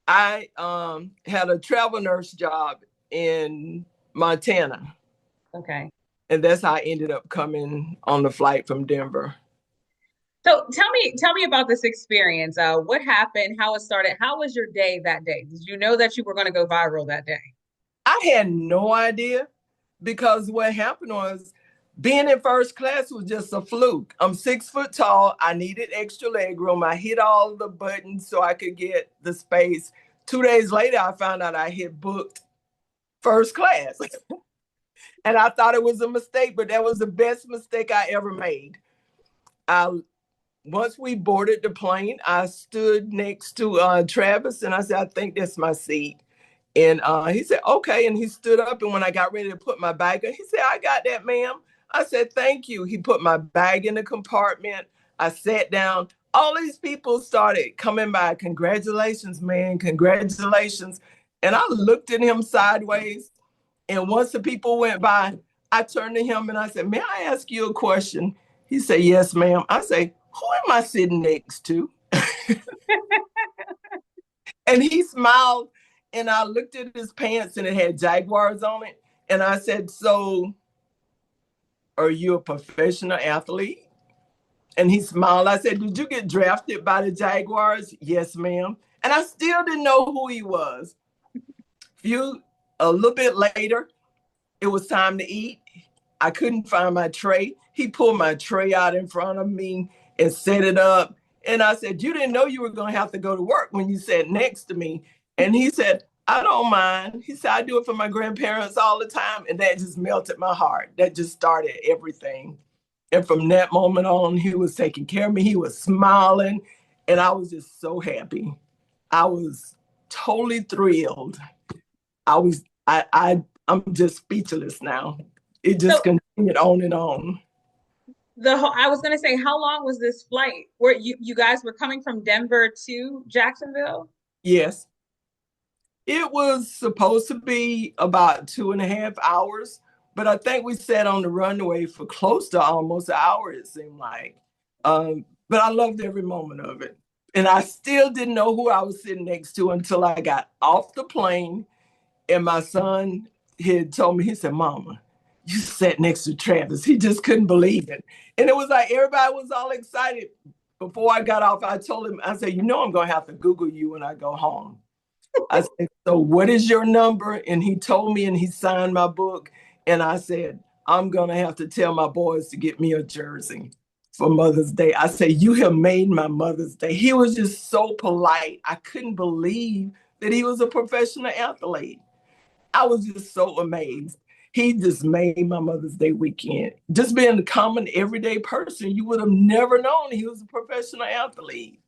I had a travel nurse job in Montana, Okay. and that's how I ended up coming on the flight from Denver. So tell me about this experience. What happened? How it started? How was your day that day? Did you know that you were going to go viral that day? I had no idea because what happened was being in first class was just a fluke. I'm 6 foot tall. I needed extra leg room. I hit all the buttons so I could get the space. 2 days later, I found out I had booked first class. And I thought it was a mistake, but that was the best mistake I ever made. I Once we boarded the plane, I stood next to Travis and I said, I think that's my seat. And he said, okay. And he stood up. And when I got ready to put my bag on, he said, I got that, ma'am. I said, thank you. He put my bag in the compartment. I sat down. All these people started coming by. Congratulations, man. Congratulations. And I looked at him sideways. And once the people went by, I turned to him and I said, may I ask you a question? He said, yes, ma'am. I say, who am I sitting next to? And he smiled and I looked at his pants and it had Jaguars on it. And I said, so are you a professional athlete? And he smiled. I said, did you get drafted by the Jaguars? Yes, ma'am. And I still didn't know who he was. Few A little bit later, it was time to eat. I couldn't find my tray. He pulled my tray out in front of me and set it up. And I said, you didn't know you were going to have to go to work when you sat next to me. And he said, I don't mind. He said, I do it for my grandparents all the time. And that just melted my heart. That just started everything. And from that moment on, he was taking care of me. He was smiling. And I was just so happy. I was totally thrilled. I'm just speechless now. It So just continued on and on. I was going to say, how long was this flight? Where you guys were coming from Denver to Jacksonville? Yes, it was supposed to be about 2.5 hours, but I think we sat on the runway for close to almost an hour, it seemed like. But I loved every moment of it. And I still didn't know who I was sitting next to until I got off the plane and my son had told me, he said, Mama, you sat next to Travis. He just couldn't believe it. And it was like everybody was all excited. Before I got off, I told him, I said, I'm going to have to Google you when I go home. I said, so what is your number? And he told me and he signed my book. And I said, I'm going to have to tell my boys to get me a jersey for Mother's Day. I said, you have made my Mother's Day. He was just so polite. I couldn't believe that he was a professional athlete. I was just so amazed. He just made my Mother's Day weekend. Just being a common everyday person, you would have never known he was a professional athlete.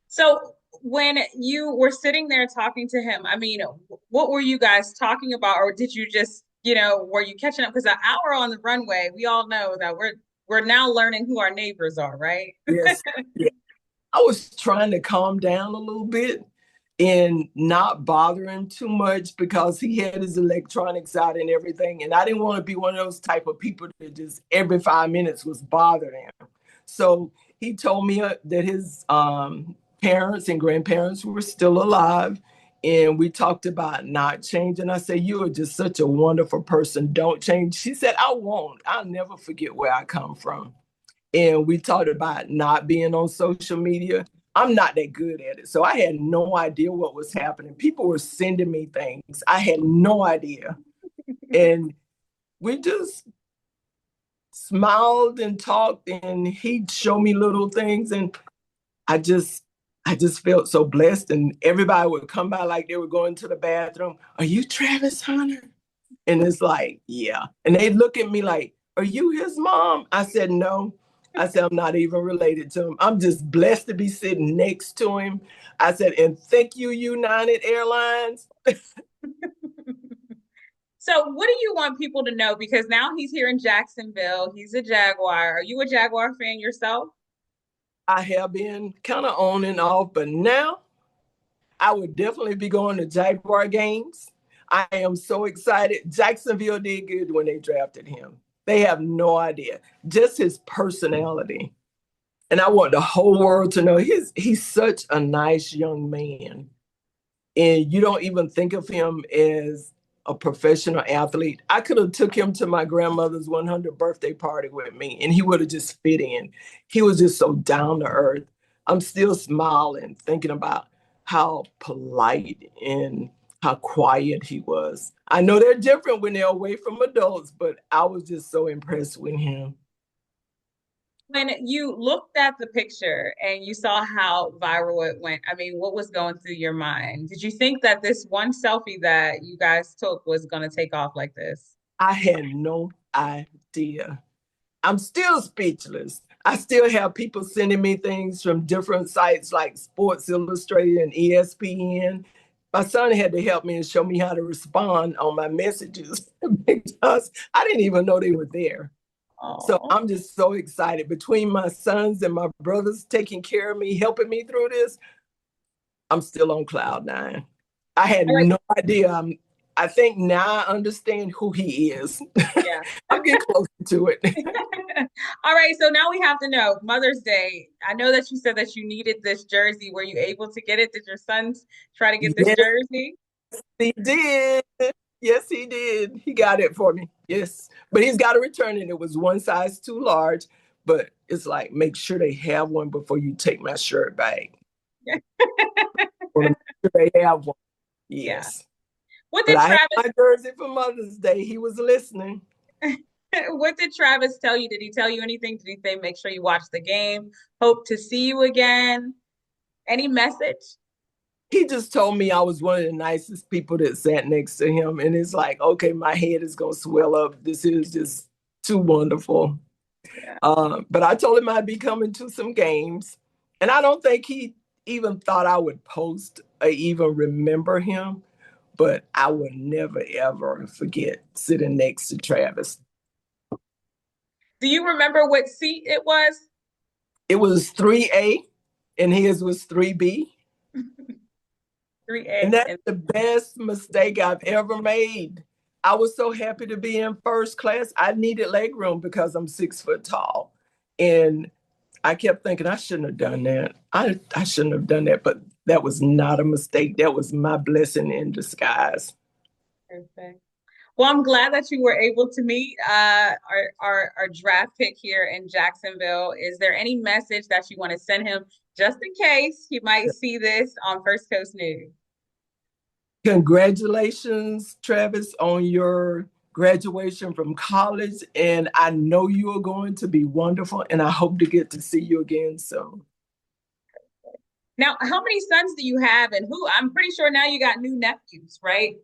So when you were sitting there talking to him, I mean, what were you guys talking about, or did you just, were you catching up? Because an hour on the runway, we all know that we're now learning who our neighbors are, right? Yes. Yeah. I was trying to calm down a little bit and not bother him too much because he had his electronics out and everything. And I didn't want to be one of those type of people that just every 5 minutes was bothering him. So he told me that his parents and grandparents were still alive. And we talked about not changing. I said, you are just such a wonderful person. Don't change. She said, I won't. I'll never forget where I come from. And we talked about not being on social media. I'm not that good at it. So I had no idea what was happening. People were sending me things. I had no idea. And we just smiled and talked and he'd show me little things and I just I just felt so blessed and everybody would come by like they were going to the bathroom. Are you Travis Hunter? And it's like, yeah. And they look at me like, are you his mom? I said, no. I said, I'm not even related to him. I'm just blessed to be sitting next to him. I said, and thank you, United Airlines. So what do you want people to know? Because now he's here in Jacksonville. He's a Jaguar. Are you a Jaguar fan yourself? I have been kind of on and off, but now I would definitely be going to Jaguar games. I am so excited. Jacksonville did good when they drafted him. They have no idea. Just his personality. And I want the whole world to know he's such a nice young man. and you don't even think of him as a professional athlete. I could have took him to my grandmother's 100th birthday party with me, and he would have just fit in. He was just so down to earth. I'm still smiling thinking about how polite and how quiet he was. I know they're different when they're away from adults, but I was just so impressed with him. When you looked at the picture and you saw how viral it went, I mean, what was going through your mind? Did you think that this one selfie that you guys took was going to take off like this? I had no idea. I'm still speechless. I still have people sending me things from different sites like Sports Illustrated and ESPN. My son had to help me and show me how to respond on my messages because I didn't even know they were there. So Oh, I'm just so excited. Between my sons and my brothers taking care of me, helping me through this, I'm still on cloud nine. I had all right. no idea. I think now I understand who he is. Yeah. I'm getting closer to it. All right. So now we have to know Mother's Day. I know that you said that you needed this jersey. Were you able to get it? Did your sons try to get this Yes, jersey? he did. Yes, he did. He got it for me. Yes. But he's got to return it. It was one size too large. But it's like, make sure they have one before you take my shirt back. Make sure they have one. Yeah. Yes. What But did I have Travis my jersey for Mother's Day. He was listening. what did Travis tell you? Did he tell you anything? Did he say make sure you watch the game? Hope to see you again? Any message? He just told me I was one of the nicest people that sat next to him. And it's like, okay, my head is going to swell up. This is just too wonderful. Yeah. But I told him I'd be coming to some games. And I don't think he even thought I would post or even remember him. But I will never, ever forget sitting next to Travis. Do you remember what seat it was? It was 3A and his was 3B. 3A. And that's And the best mistake I've ever made. I was so happy to be in first class. I needed leg room because I'm 6 foot tall. And I kept thinking I shouldn't have done that. I shouldn't have done that, but that was not a mistake. That was my blessing in disguise. perfect. Well, I'm glad that you were able to meet our draft pick here in Jacksonville. Is there any message that you want to send him just in case he might see this on First Coast News? Congratulations, Travis, on your graduation from college. And I know you are going to be wonderful. And I hope to get to see you again soon. Now, how many sons do you have, and who? I'm pretty sure now you got new nephews, right?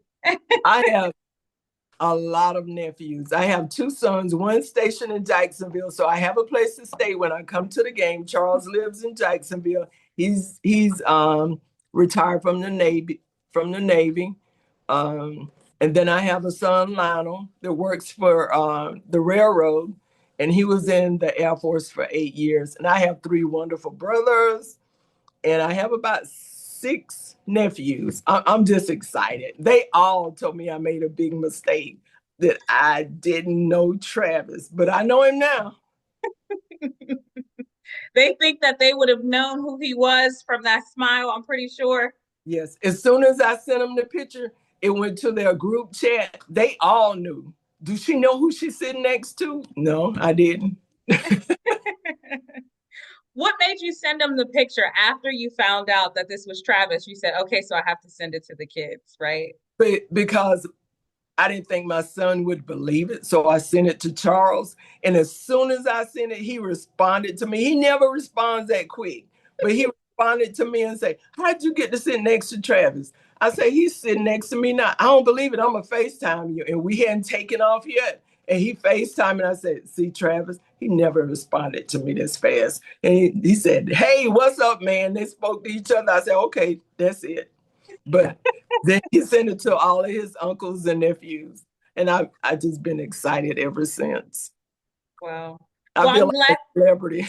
I have a lot of nephews. I have two sons, one stationed in Jacksonville, so I have a place to stay when I come to the game. Charles lives in Jacksonville. He's retired from the Navy. And then I have a son, Lionel, that works for the railroad, and he was in the Air Force for 8 years. And I have three wonderful brothers, and I have about six nephews. I'm just excited. They all told me I made a big mistake, that I didn't know Travis, but I know him now. They think that they would have known who he was from that smile, I'm pretty sure. Yes. As soon as I sent them the picture, it went to their group chat. They all knew. Do she know who she's sitting next to? No, I didn't. What made you send them the picture after you found out that this was Travis? You said, okay, so I have to send it to the kids, right? But because I didn't think my son would believe it. So I sent it to Charles. And as soon as I sent it, he responded to me. He never responds that quick, but he responded to me and said, how'd you get to sit next to Travis? I say, he's sitting next to me now. I don't believe it. I'm going to FaceTime you. And we hadn't taken off yet. And he FaceTime and I said, see, Travis, he never responded to me this fast. And he said, hey, what's up, man? They spoke to each other. I said, okay, that's it. But then he sent it to all of his uncles and nephews. And I just been excited ever since. Well, I well, feel I'm like glad. a celebrity.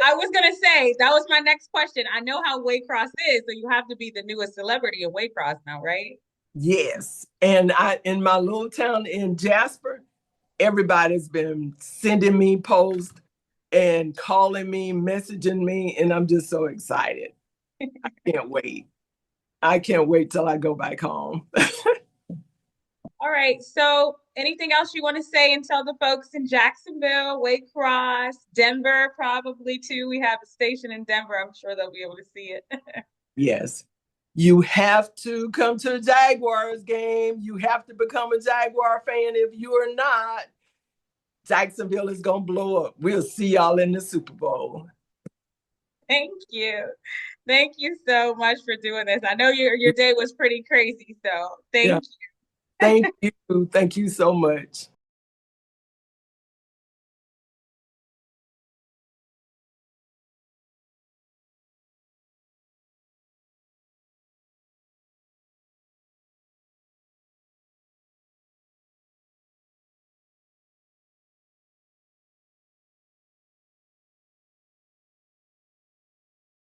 I was gonna say that was my next question. I know how Waycross is, so you have to be the newest celebrity of Waycross now, right? Yes. And I in my little town in Jasper, everybody's been sending me posts and calling me, messaging me, and I'm just so excited. I can't wait. I can't wait till I go back home. All right. So, anything else you want to say and tell the folks in Jacksonville, Waycross, Denver, probably too? We have a station in Denver. I'm sure they'll be able to see it. Yes. You have to come to the Jaguars game. You have to become a Jaguar fan. If you are not, Jacksonville is going to blow up. We'll see y'all in the Super Bowl. Thank you. Thank you so much for doing this. I know your day was pretty crazy, so thank Yeah. you. Thank you. Thank you so much.